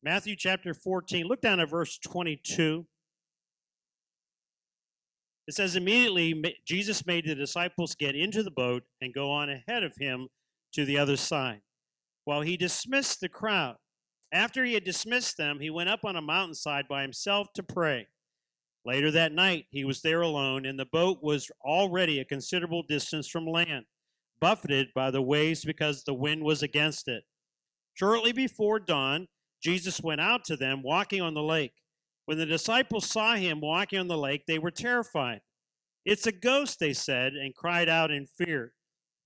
Matthew chapter 14. Look down at verse 22. It says, immediately Jesus made the disciples get into the boat and go on ahead of him to the other side, while he dismissed the crowd. After he had dismissed them, he went up on a mountainside by himself to pray. Later that night, he was there alone, and the boat was already a considerable distance from land, buffeted by the waves because the wind was against it. Shortly before dawn, Jesus went out to them walking on the lake. When the disciples saw him walking on the lake, they were terrified. "It's a ghost," they said, and cried out in fear.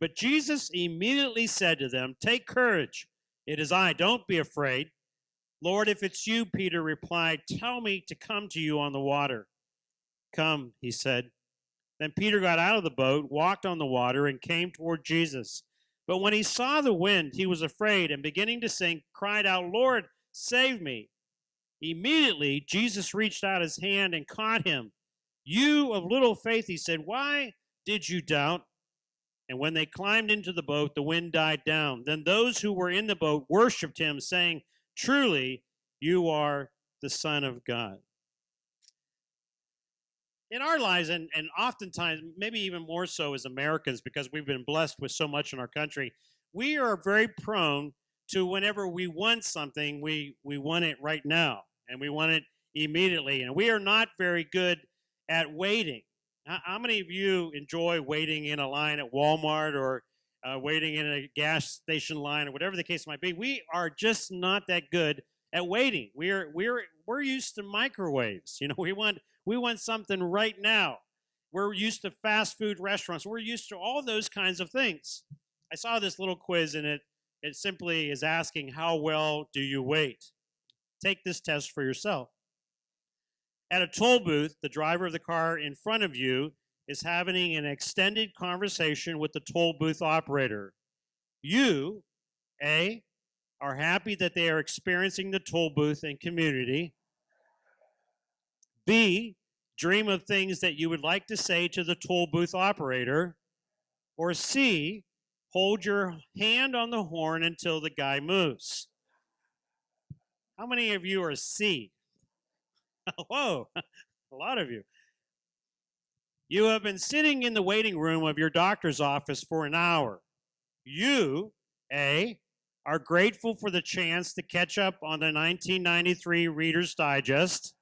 But Jesus immediately said to them, "Take courage. It is I. Don't be afraid." "Lord, if it's you," Peter replied, "tell me to come to you on the water." "Come," he said. Then Peter got out of the boat, walked on the water, and came toward Jesus. But when he saw the wind, he was afraid, and beginning to sink, cried out, "Lord, save me." Immediately, Jesus reached out his hand and caught him. "You of little faith," he said, "why did you doubt?" And when they climbed into the boat, the wind died down. Then those who were in the boat worshiped him, saying, "Truly, you are the Son of God." In our lives, and oftentimes, maybe even more so as Americans, because we've been blessed with so much in our country, we are very prone to whenever we want something, we want it right now, and we want it immediately. And we are not very good at waiting. How many of you enjoy waiting in a line at Walmart or waiting in a gas station line or whatever the case might be? We are just not that good at waiting. We're used to microwaves. You know, we want something right now. We're used to fast food restaurants. We're used to all those kinds of things. I saw this little quiz, and it simply is asking, how well do you wait? Take this test for yourself. At a toll booth, the driver of the car in front of you is having an extended conversation with the toll booth operator. You, A, are happy that they are experiencing the toll booth and community. B, dream of things that you would like to say to the toll booth operator. Or C, hold your hand on the horn until the guy moves. How many of you are C? Whoa, a lot of you. You have been sitting in the waiting room of your doctor's office for an hour. You, A, are grateful for the chance to catch up on the 1993 Reader's Digest.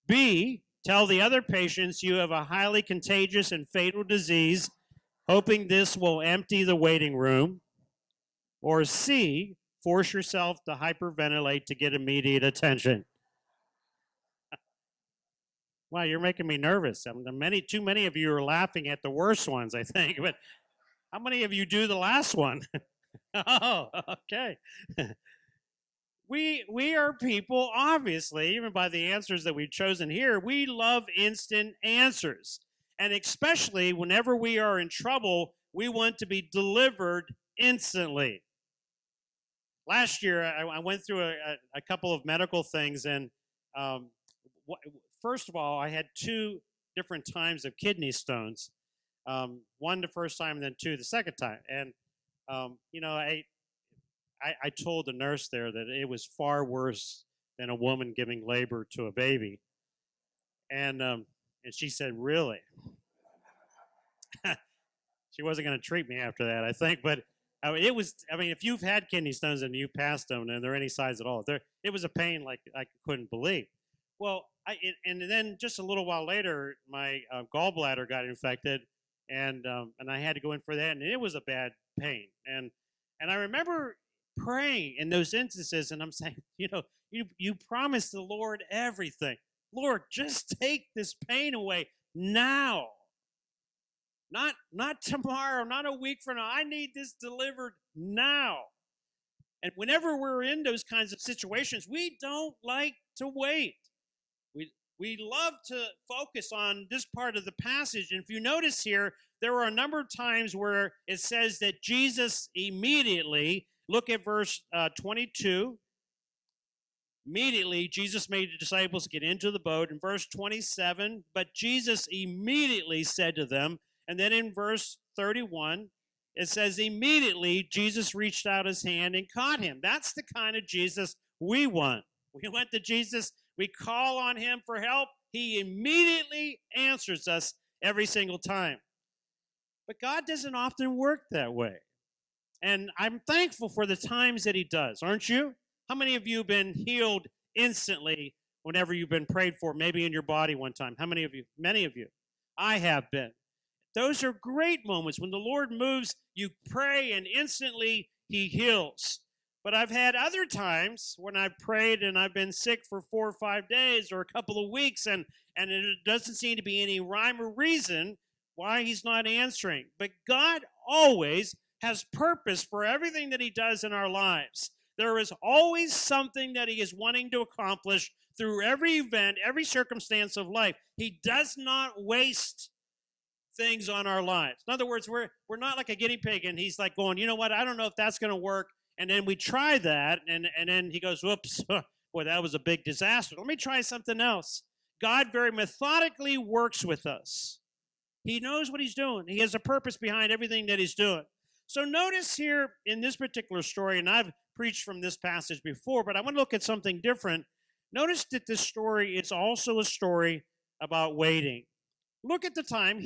B, tell the other patients you have a highly contagious and fatal disease, hoping this will empty the waiting room. Or C, force yourself to hyperventilate to get immediate attention. Wow, you're making me nervous. Too many of you are laughing at the worst ones, I think. But how many of you do the last one? Oh, okay. We are people, obviously, even by the answers that we've chosen here, we love instant answers. And especially whenever we are in trouble, we want to be delivered instantly. Last year, I went through a couple of medical things, and first of all, I had 2 different times of kidney stones. One the first time, and then 2 the second time. And I told the nurse there that it was far worse than a woman giving labor to a baby. And she said, "Really?" She wasn't going to treat me after that, I think. But it was, if you've had kidney stones and you passed them and they're any size at all, it was a pain like I couldn't believe. Well, and then just a little while later, my gallbladder got infected, and I had to go in for that, and it was a bad pain. And I remember praying in those instances, and I'm saying, you promised the Lord everything. Lord, just take this pain away now. Not tomorrow, not a week from now. I need this delivered now. And whenever we're in those kinds of situations, we don't like to wait. We love to focus on this part of the passage. And if you notice here, there are a number of times where it says that Jesus immediately, look at verse 22. Immediately, Jesus made the disciples get into the boat. In verse 27, but Jesus immediately said to them, and then in verse 31, It says immediately Jesus reached out his hand and caught him. That's the kind of Jesus we want. We went to Jesus, we call on him for help. He immediately answers us every single time. But God doesn't often work that way. And I'm thankful for the times that he does, aren't you? How many of you have been healed instantly whenever you've been prayed for, maybe in your body one time? How many of you? Many of you. I have been. Those are great moments. When the Lord moves, you pray and instantly he heals. But I've had other times when I've prayed and I've been sick for 4 or 5 days or a couple of weeks, and it doesn't seem to be any rhyme or reason why he's not answering. But God always has purpose for everything that he does in our lives. There is always something that he is wanting to accomplish through every event, every circumstance of life. He does not waste things on our lives. In other words, we're not like a guinea pig, and he's like going, you know what, I don't know if that's going to work. And then we try that, and then he goes, whoops, boy, that was a big disaster. Let me try something else. God very methodically works with us. He knows what he's doing. He has a purpose behind everything that he's doing. So notice here in this particular story, and I've preached from this passage before, but I want to look at something different. Notice that this story is also a story about waiting. Look at the time.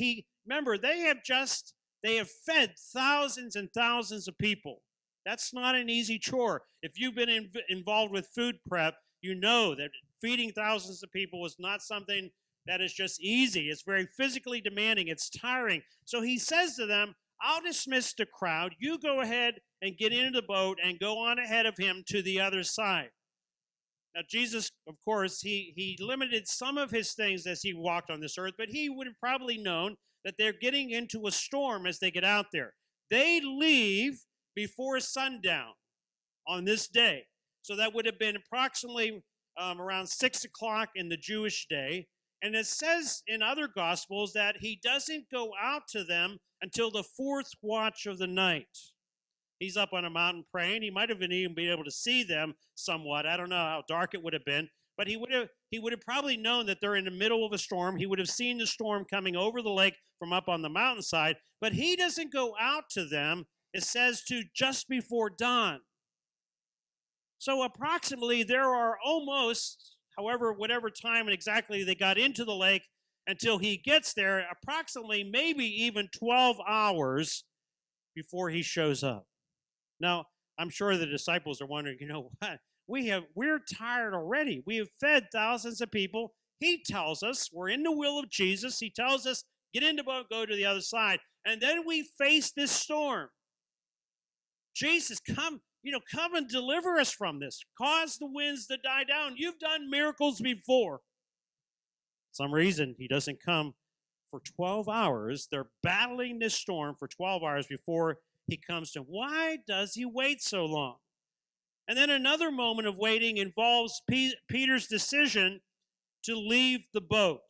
Remember, they have fed thousands and thousands of people. That's not an easy chore. If you've been involved with food prep, you know that feeding thousands of people is not something that is just easy. It's very physically demanding. It's tiring. So he says to them, I'll dismiss the crowd. You go ahead and get into the boat and go on ahead of him to the other side. Now, Jesus, of course, he limited some of his things as he walked on this earth, but he would have probably known that they're getting into a storm as they get out there. They leave before sundown on this day. So that would have been approximately around 6 o'clock in the Jewish day. And it says in other Gospels that he doesn't go out to them until the 4th watch of the night. He's up on a mountain praying. He might have even been able to see them somewhat. I don't know how dark it would have been. But he would have probably known that they're in the middle of a storm. He would have seen the storm coming over the lake from up on the mountainside. But he doesn't go out to them, it says, to just before dawn. So approximately there are almost, however, whatever time and exactly they got into the lake until he gets there, approximately maybe even 12 hours before he shows up. Now, I'm sure the disciples are wondering, you know what? We're tired already. We have fed thousands of people. He tells us we're in the will of Jesus. He tells us, get in the boat, go to the other side. And then we face this storm. Jesus, come and deliver us from this. Cause the winds to die down. You've done miracles before. For some reason, he doesn't come for 12 hours. They're battling this storm for 12 hours before he comes to them. Why does he wait so long? And then another moment of waiting involves Peter's decision to leave the boat.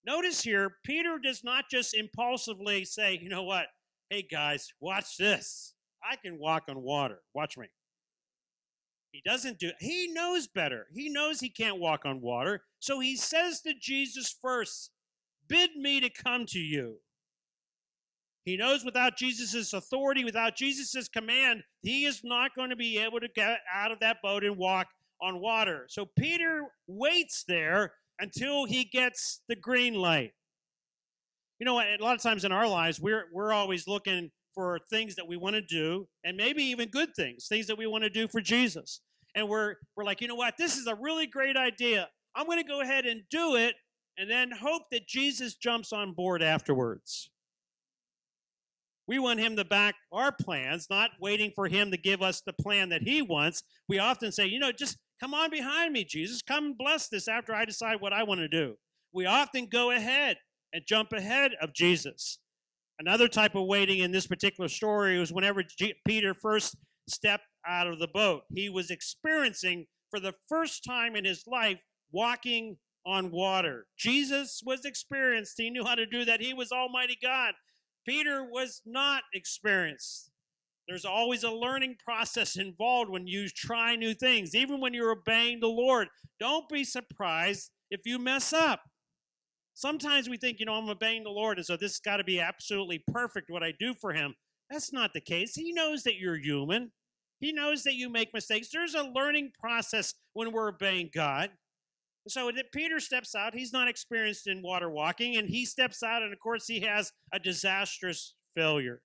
Notice here, Peter does not just impulsively say, you know what? Hey guys, watch this. I can walk on water. Watch me. He doesn't do it. He knows better. He knows he can't walk on water. So he says to Jesus first, bid me to come to you. He knows without Jesus' authority, without Jesus' command, he is not going to be able to get out of that boat and walk on water. So Peter waits there until he gets the green light. You know, a lot of times in our lives, we're always looking for things that we want to do, and maybe even good things that we want to do for Jesus. And we're like, you know what? This is a really great idea. I'm going to go ahead and do it, and then hope that Jesus jumps on board afterwards. We want him to back our plans, not waiting for him to give us the plan that he wants. We often say, just come on behind me, Jesus. Come and bless this after I decide what I want to do. We often go ahead and jump ahead of Jesus. Another type of waiting in this particular story was whenever Peter first stepped out of the boat. He was experiencing, for the first time in his life, walking on water. Jesus was experienced. He knew how to do that. He was Almighty God. Peter was not experienced. There's always a learning process involved when you try new things, even when you're obeying the Lord. Don't be surprised if you mess up. Sometimes we think, I'm obeying the Lord, and so this has got to be absolutely perfect what I do for him. That's not the case. He knows that you're human. He knows that you make mistakes. There's a learning process when we're obeying God. So Peter steps out. He's not experienced in water walking, and he steps out, and of course, he has a disastrous failure.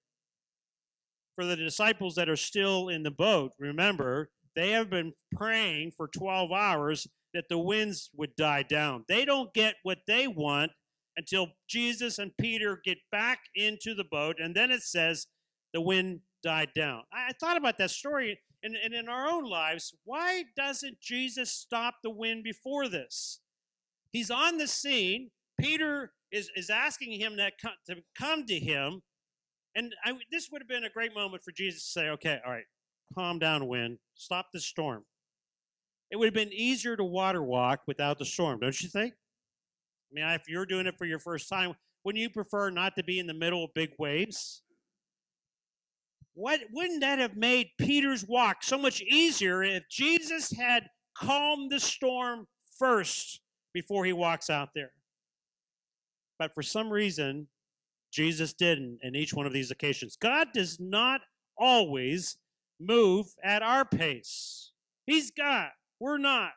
For the disciples that are still in the boat, remember, they have been praying for 12 hours that the winds would die down. They don't get what they want until Jesus and Peter get back into the boat, and then it says the wind died down. I thought about that story, and in our own lives, why doesn't Jesus stop the wind before this? He's on the scene. Peter is asking him to come to him, and this would have been a great moment for Jesus to say, okay, all right, calm down, wind, stop the storm. It would have been easier to water walk without the storm, don't you think? I mean, if you're doing it for your first time, wouldn't you prefer not to be in the middle of big waves? Wouldn't that have made Peter's walk so much easier if Jesus had calmed the storm first before he walks out there? But for some reason, Jesus didn't in each one of these occasions. God does not always move at our pace. He's God. We're not.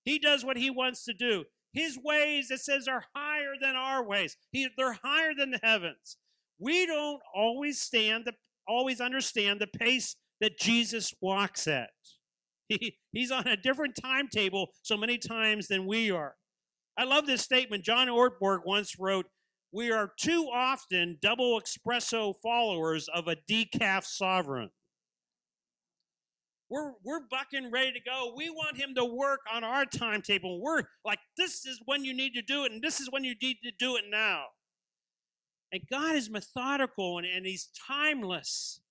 He does what he wants to do. His ways, it says, are higher than our ways. They're higher than the heavens. We don't always understand the pace that Jesus walks at. He's on a different timetable so many times than we are. I love this statement. John Ortberg once wrote, "We are too often double espresso followers of a decaf sovereign." We're bucking ready to go. We want him to work on our timetable. We're like, this is when you need to do it, and this is when you need to do it now. And God is methodical, and he's timeless.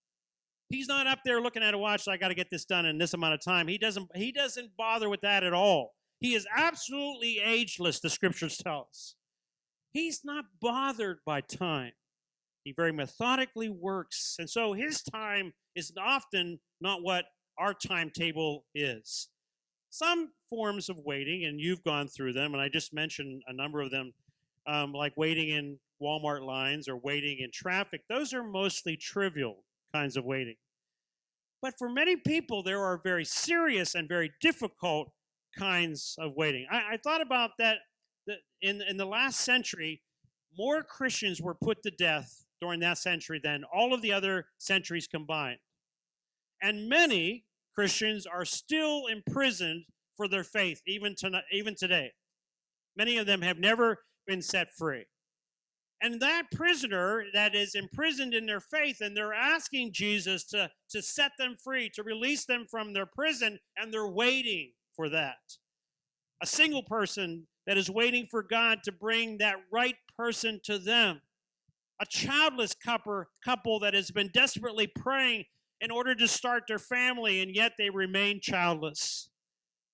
He's not up there looking at a watch, so I got to get this done in this amount of time. He doesn't bother with that at all. He is absolutely ageless, the scriptures tell us. He's not bothered by time. He very methodically works. And so his time is often not what our timetable is. Some forms of waiting, and you've gone through them, and I just mentioned a number of them, like waiting in Walmart lines or waiting in traffic. Those are mostly trivial kinds of waiting. But for many people, there are very serious and very difficult kinds of waiting. I thought about that in the last century, more Christians were put to death during that century than all of the other centuries combined. And many Christians are still imprisoned for their faith, even today. Many of them have never been set free. And that prisoner that is imprisoned in their faith, and they're asking Jesus to set them free, to release them from their prison, and they're waiting for that. A single person that is waiting for God to bring that right person to them. A childless couple that has been desperately praying in order to start their family, and yet they remain childless.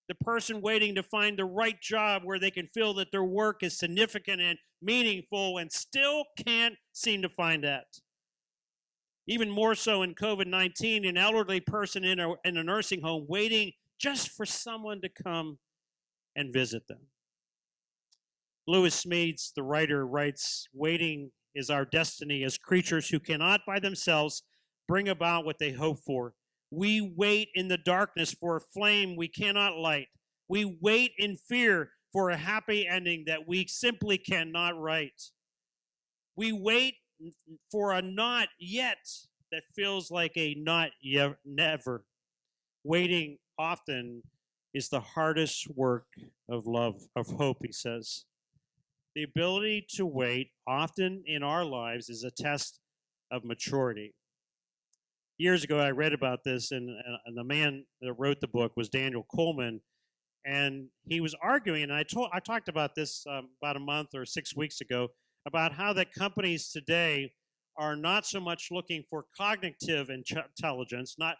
The person waiting to find the right job where they can feel that their work is significant and meaningful, and still can't seem to find that. Even more so in COVID-19, an elderly person in a nursing home waiting just for someone to come and visit them. Lewis Smedes, the writer, writes, "Waiting is our destiny as creatures who cannot by themselves bring about what they hope for. We wait in the darkness for a flame we cannot light. We wait in fear for a happy ending that we simply cannot write. We wait for a not yet that feels like a not yet, never. Waiting often is the hardest work of love, of hope," he says. The ability to wait often in our lives is a test of maturity. Years ago, I read about this, and the man that wrote the book was Daniel Coleman, and he was arguing, and I talked about this about a month or 6 weeks ago, about how that companies today are not so much looking for cognitive intelligence, not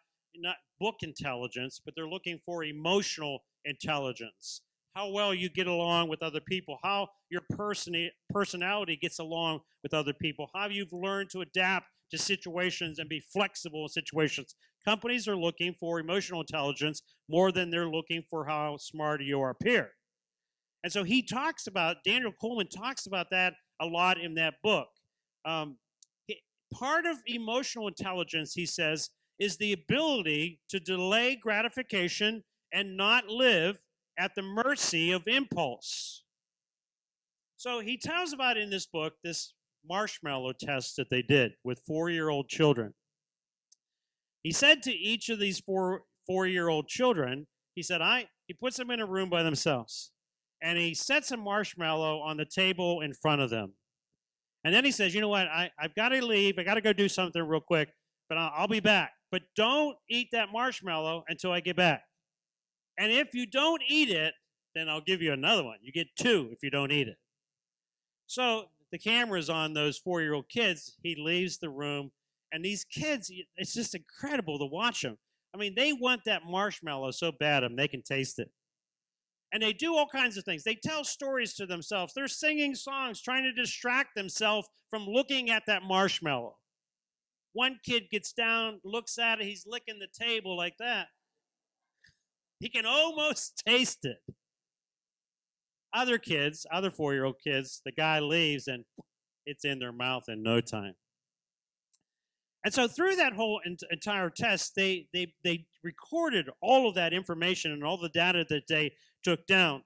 book intelligence, but they're looking for emotional intelligence. How well you get along with other people, how your personality gets along with other people, how you've learned to adapt to situations and be flexible in situations. Companies are looking for emotional intelligence more than they're looking for how smart you are up here. And so Daniel Coleman talks about that a lot in that book. part of emotional intelligence, he says, is the ability to delay gratification and not live at the mercy of impulse. So he tells about in this book this marshmallow test that they did with 4-year-old children. He said to each of these four-year-old children, he said, he puts them in a room by themselves, and he sets a marshmallow on the table in front of them. And then he says, you know what, I've got to leave. I got to go do something real quick, but I'll be back. But don't eat that marshmallow until I get back. And if you don't eat it, then I'll give you another one. You get 2 if you don't eat it. So the camera's on those 4-year-old kids. He leaves the room, and these kids, it's just incredible to watch them. I mean, they want that marshmallow so bad they can taste it. And they do all kinds of things. They tell stories to themselves. They're singing songs, trying to distract themselves from looking at that marshmallow. One kid gets down, looks at it, he's licking the table like that. He can almost taste it. Other kids, other 4-year-old kids, the guy leaves and it's in their mouth in no time. And so through that whole entire test, they recorded all of that information and all the data that they took down.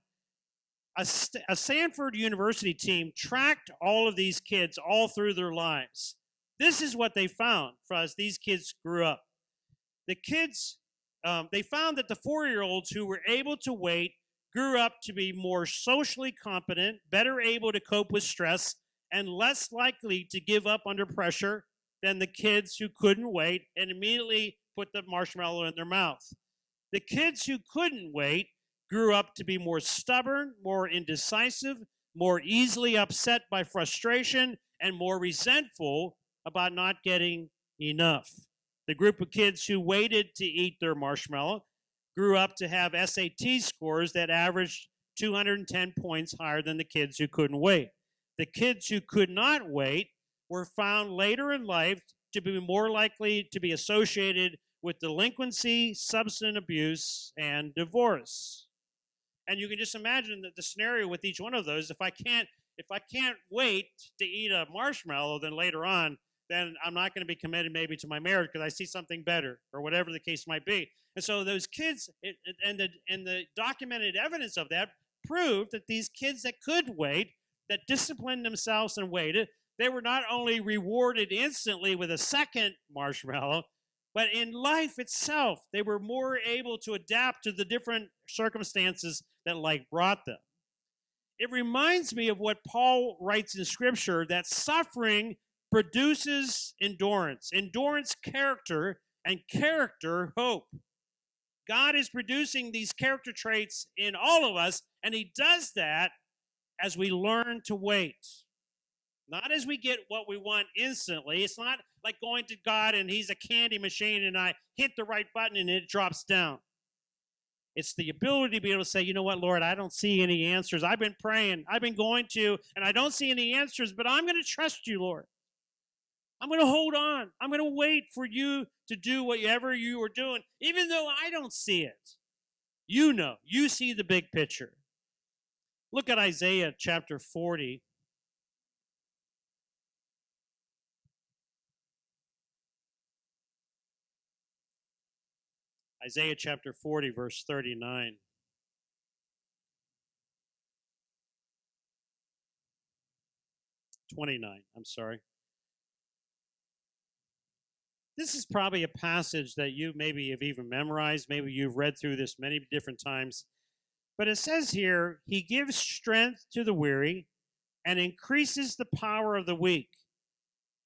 A Stanford University team tracked all of these kids all through their lives. This is what they found as these kids grew up. The kids, they found that the 4-year-olds who were able to wait grew up to be more socially competent, better able to cope with stress, and less likely to give up under pressure than the kids who couldn't wait and immediately put the marshmallow in their mouth. The kids who couldn't wait grew up to be more stubborn, more indecisive, more easily upset by frustration, and more resentful about not getting enough. The group of kids who waited to eat their marshmallow grew up to have SAT scores that averaged 210 points higher than the kids who couldn't wait. The kids who could not wait were found later in life to be more likely to be associated with delinquency, substance abuse, and divorce. And you can just imagine that the scenario with each one of those, if I can't wait to eat a marshmallow, then later on, then I'm not going to be committed maybe to my marriage because I see something better or whatever the case might be. And so those kids, and the documented evidence of that proved that these kids that could wait, that disciplined themselves and waited, they were not only rewarded instantly with a second marshmallow, but in life itself, they were more able to adapt to the different circumstances that life brought them. It reminds me of what Paul writes in Scripture, that suffering produces endurance, endurance character, and character hope. God is producing these character traits in all of us, and he does that as we learn to wait. Not as we get what we want instantly. It's not like going to God and he's a candy machine and I hit the right button and it drops down. It's the ability to be able to say, you know what, Lord, I don't see any answers. I've been praying, I've been going to, and I don't see any answers, but I'm going to trust you, Lord. I'm going to hold on. I'm going to wait for you to do whatever you are doing, even though I don't see it. You know, you see the big picture. Look at Isaiah chapter 40. Isaiah chapter 40, verse 39. I'm sorry. This is probably a passage that you maybe have even memorized. Maybe you've read through this many different times. But it says here, he gives strength to the weary and increases the power of the weak.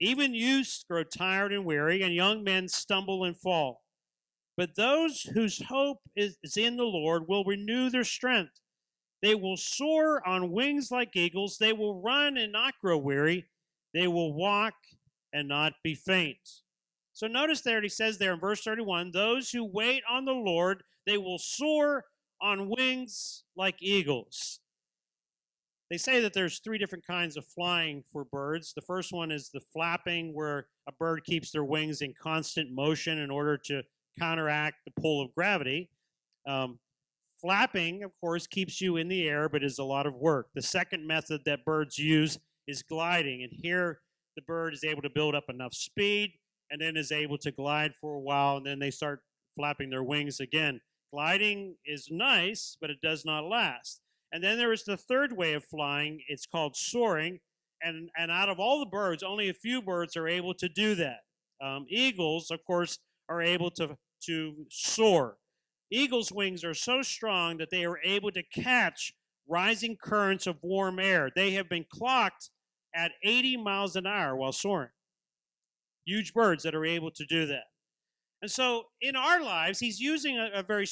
Even youths grow tired and weary, and young men stumble and fall. But those whose hope is in the Lord will renew their strength. They will soar on wings like eagles. They will run and not grow weary. They will walk and not be faint. So notice there, he says there in verse 31, those who wait on the Lord, they will soar on wings like eagles. They say that there's 3 different kinds of flying for birds. The first one is the flapping, where a bird keeps their wings in constant motion in order to counteract the pull of gravity. Flapping, of course, keeps you in the air, but is a lot of work. The second method that birds use is gliding. And here the bird is able to build up enough speed and then is able to glide for a while, and then they start flapping their wings again. Gliding is nice, but it does not last. And then there is the third way of flying. It's called soaring. And out of all the birds, only a few birds are able to do that. Eagles, of course, are able to soar. Eagles' wings are so strong that they are able to catch rising currents of warm air. They have been clocked at 80 miles an hour while soaring. Huge birds that are able to do that. And so in our lives, he's using a very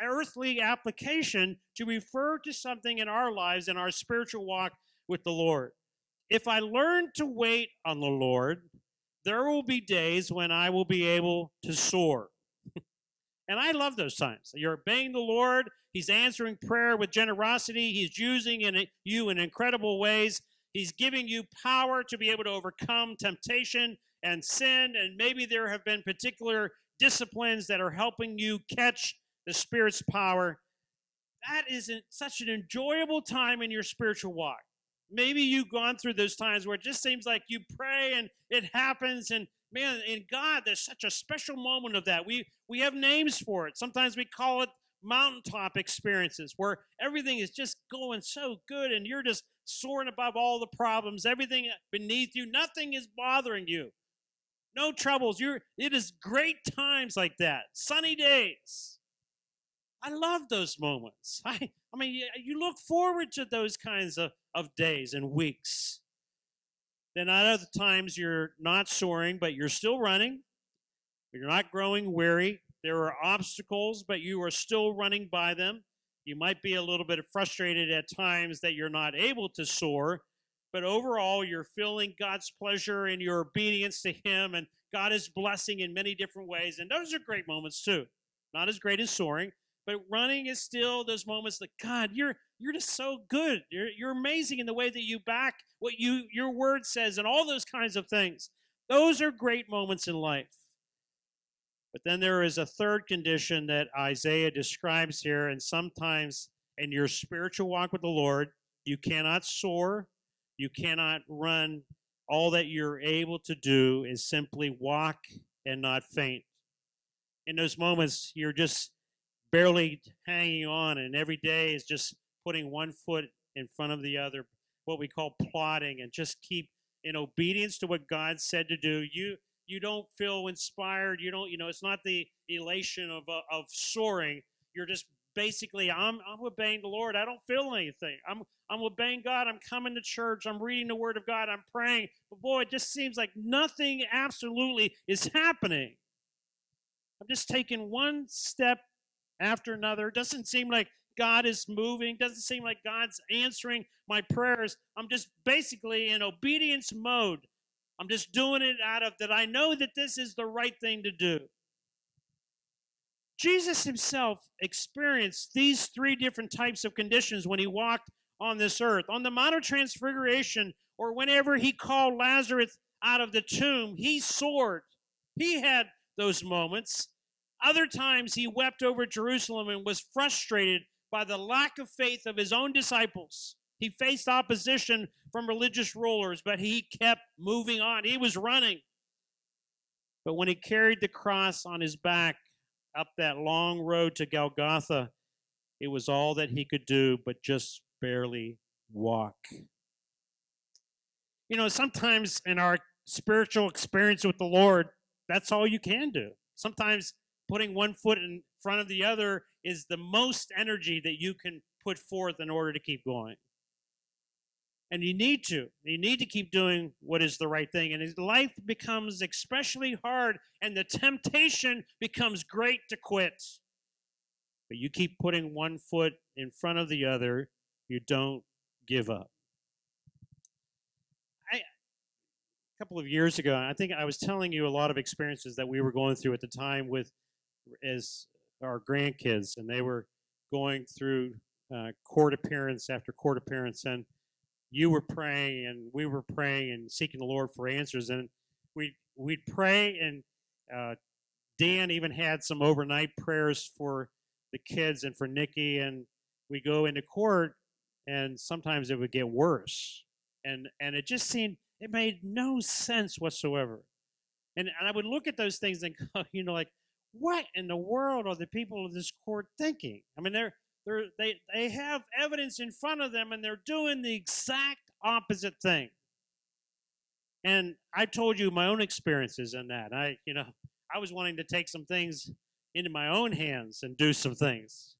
earthly application to refer to something in our lives, in our spiritual walk with the Lord. If I learn to wait on the Lord, there will be days when I will be able to soar. And I love those times. You're obeying the Lord. He's answering prayer with generosity. He's using you in incredible ways. He's giving you power to be able to overcome temptation and sin. And maybe there have been particular disciplines that are helping you catch the Spirit's power. That is such an enjoyable time in your spiritual walk. Maybe you've gone through those times where it just seems like you pray and it happens, and man, in God, there's such a special moment of that. We have names for it. Sometimes we call it mountaintop experiences, where everything is just going so good and you're just soaring above all the problems, everything beneath you, nothing is bothering you. No troubles. It is great times like that. Sunny days. I love those moments. I mean, you look forward to those kinds of days and weeks. Then at other times you're not soaring, but you're still running. You're not growing weary. There are obstacles, but you are still running by them. You might be a little bit frustrated at times that you're not able to soar, but overall you're feeling God's pleasure in your obedience to Him, and God is blessing in many different ways. And those are great moments too. Not as great as soaring, but running is still those moments that, God, you're just so good. You're amazing in the way that you back what your word says and all those kinds of things. Those are great moments in life. But then there is a third condition that Isaiah describes here, and sometimes in your spiritual walk with the Lord, you cannot soar, you cannot run. All that you're able to do is simply walk and not faint. In those moments, you're just barely hanging on, and every day is just putting one foot in front of the other, what we call plodding, and just keep in obedience to what God said to do. You don't feel inspired. You don't, it's not the elation of soaring. You're just basically, I'm obeying the Lord. I don't feel anything. I'm obeying God. I'm coming to church. I'm reading the Word of God. I'm praying. But boy, it just seems like nothing absolutely is happening. I'm just taking one step after another. It doesn't seem like God is moving. Doesn't seem like God's answering my prayers. I'm just basically in obedience mode. I'm just doing it out of that I know that this is the right thing to do. Jesus himself experienced these three different types of conditions when he walked on this earth. On the Mount of Transfiguration, or whenever he called Lazarus out of the tomb, he soared. He had those moments. Other times he wept over Jerusalem and was frustrated by the lack of faith of his own disciples. He faced opposition from religious rulers, but he kept moving on. He was running. But when he carried the cross on his back up that long road to Golgotha, it was all that he could do but just barely walk. Sometimes in our spiritual experience with the Lord, that's all you can do. Sometimes putting one foot in front of the other is the most energy that you can put forth in order to keep going. And you need to keep doing what is the right thing. And life becomes especially hard, and the temptation becomes great to quit. But you keep putting one foot in front of the other. You don't give up. A couple of years ago, I think I was telling you a lot of experiences that we were going through at the time as our grandkids, and they were going through court appearance after court appearance, and you were praying and we were praying and seeking the Lord for answers, and we'd pray, and Dan even had some overnight prayers for the kids and for Nikki, and we go into court, and sometimes it would get worse, and it just seemed It made no sense whatsoever. And I would look at those things and go, like, what in the world are the people of this court thinking? I mean, they have evidence in front of them and they're doing the exact opposite thing. And I told you my own experiences in that. I was wanting to take some things into my own hands and do some things.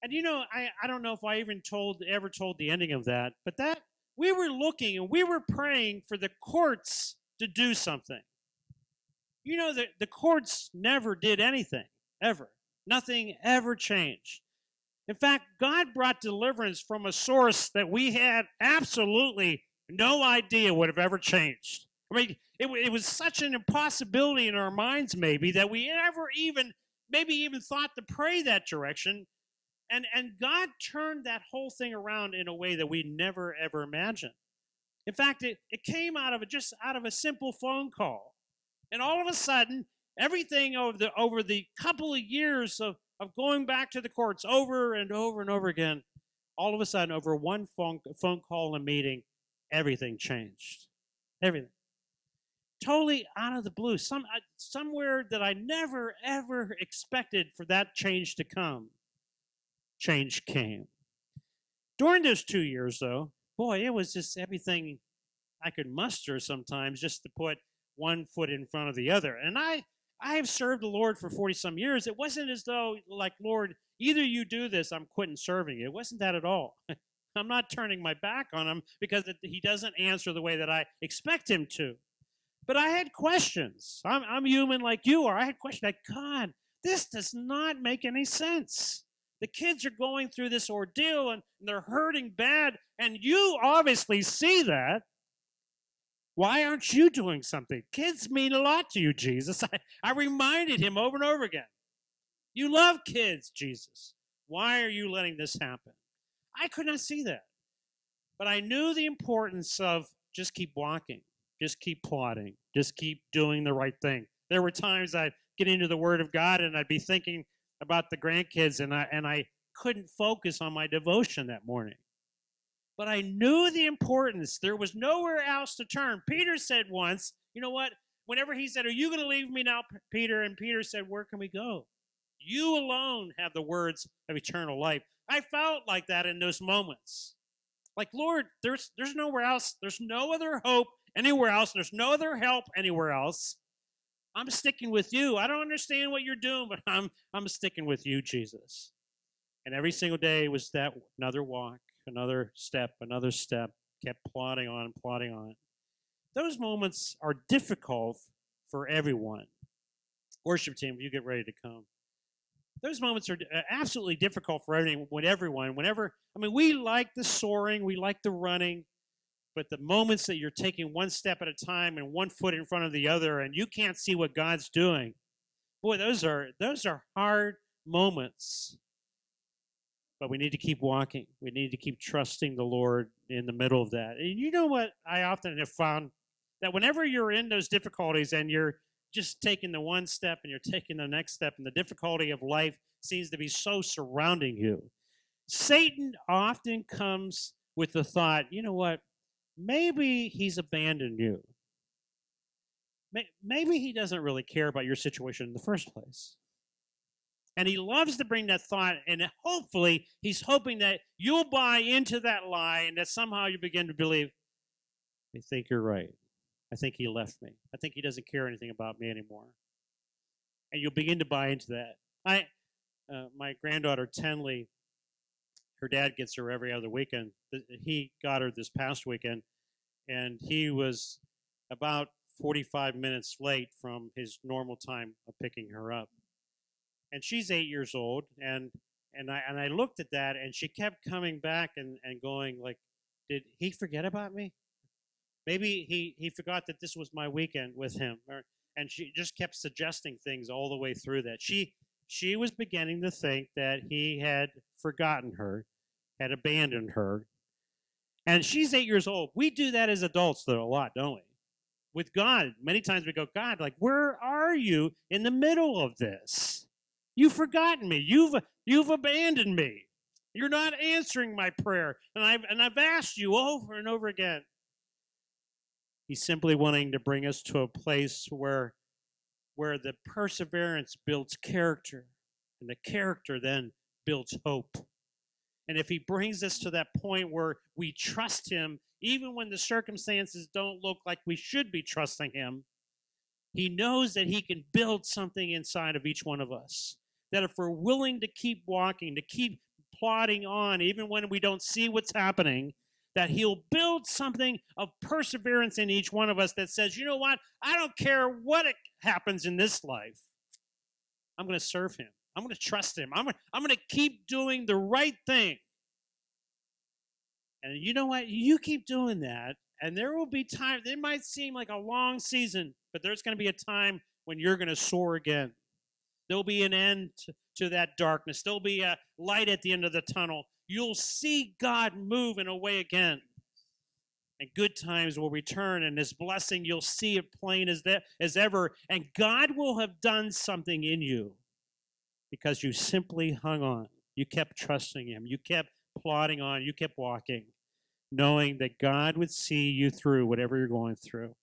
And I don't know if I even ever told the ending of that, but that we were looking and we were praying for the courts to do something. The courts never did anything, ever. Nothing ever changed. In fact, God brought deliverance from a source that we had absolutely no idea would have ever changed. I mean, it was such an impossibility in our minds, maybe, that we never even thought to pray that direction. And God turned that whole thing around in a way that we never, ever imagined. In fact, it came out of a simple phone call. And all of a sudden, everything over the couple of years of going back to the courts over and over and over again, all of a sudden, over one phone call and meeting, everything changed. Everything. Totally out of the blue. Somewhere that I never, ever expected for that change to come. Change came. During those 2 years, though, boy, it was just everything I could muster sometimes just to put one foot in front of the other. And I have served the Lord for 40-some years. It wasn't as though, like, Lord, either you do this, I'm quitting serving you. It wasn't that at all. I'm not turning my back on him because he doesn't answer the way that I expect him to. But I had questions. I'm human like you are. I had questions like, God, this does not make any sense. The kids are going through this ordeal and they're hurting bad, and you obviously see that. Why aren't you doing something? Kids mean a lot to you, Jesus. I reminded him over and over again. You love kids, Jesus. Why are you letting this happen? I could not see that. But I knew the importance of just keep walking, just keep plodding, just keep doing the right thing. There were times I'd get into the Word of God and I'd be thinking about the grandkids, and I couldn't focus on my devotion that morning. But I knew the importance. There was nowhere else to turn. Peter said once, you know what? Whenever he said, are you going to leave me now, Peter? And Peter said, where can we go? You alone have the words of eternal life. I felt like that in those moments. Like, Lord, there's nowhere else. There's no other hope anywhere else. There's no other help anywhere else. I'm sticking with you. I don't understand what you're doing, but I'm sticking with you, Jesus. And every single day was that another walk, another step, kept plodding on. Those moments are difficult for everyone. Worship team, you get ready to come. Those moments are absolutely difficult for everyone. We like the soaring, we like the running, but the moments that you're taking one step at a time and one foot in front of the other and you can't see what God's doing, boy, those are hard moments. But we need to keep walking. We need to keep trusting the Lord in the middle of that. And you know what I often have found? That whenever you're in those difficulties and you're just taking the one step and you're taking the next step, and the difficulty of life seems to be so surrounding you, Satan often comes with the thought, you know what? Maybe he's abandoned you. Maybe he doesn't really care about your situation in the first place. And he loves to bring that thought, and hopefully he's hoping that you'll buy into that lie and that somehow you begin to believe, I think you're right. I think he left me. I think he doesn't care anything about me anymore. And you'll begin to buy into that. My granddaughter, Tenley, her dad gets her every other weekend. He got her this past weekend, and he was about 45 minutes late from his normal time of picking her up. And she's 8 years old, and I looked at that, and she kept coming back and going like, did he forget about me? Maybe he forgot that this was my weekend with him. And she just kept suggesting things all the way through that. She was beginning to think that he had forgotten her, had abandoned her. And she's 8 years old. We do that as adults, though, a lot, don't we? With God, many times we go, God, like, where are you in the middle of this? You've forgotten me. You've abandoned me. You're not answering my prayer. And I've asked you over and over again. He's simply wanting to bring us to a place where the perseverance builds character, and the character then builds hope. And if he brings us to that point where we trust him, even when the circumstances don't look like we should be trusting him, he knows that he can build something inside of each one of us. That if we're willing to keep walking, to keep plodding on, even when we don't see what's happening, that he'll build something of perseverance in each one of us that says, you know what? I don't care what happens in this life. I'm going to serve him. I'm going to trust him. I'm going to keep doing the right thing. And you know what? You keep doing that, and there will be time. It might seem like a long season, but there's going to be a time when you're going to soar again. There'll be an end to that darkness. There'll be a light at the end of the tunnel. You'll see God move in a way again. And good times will return, and his blessing, you'll see it plain as ever. And God will have done something in you because you simply hung on. You kept trusting him. You kept plodding on. You kept walking, knowing that God would see you through whatever you're going through.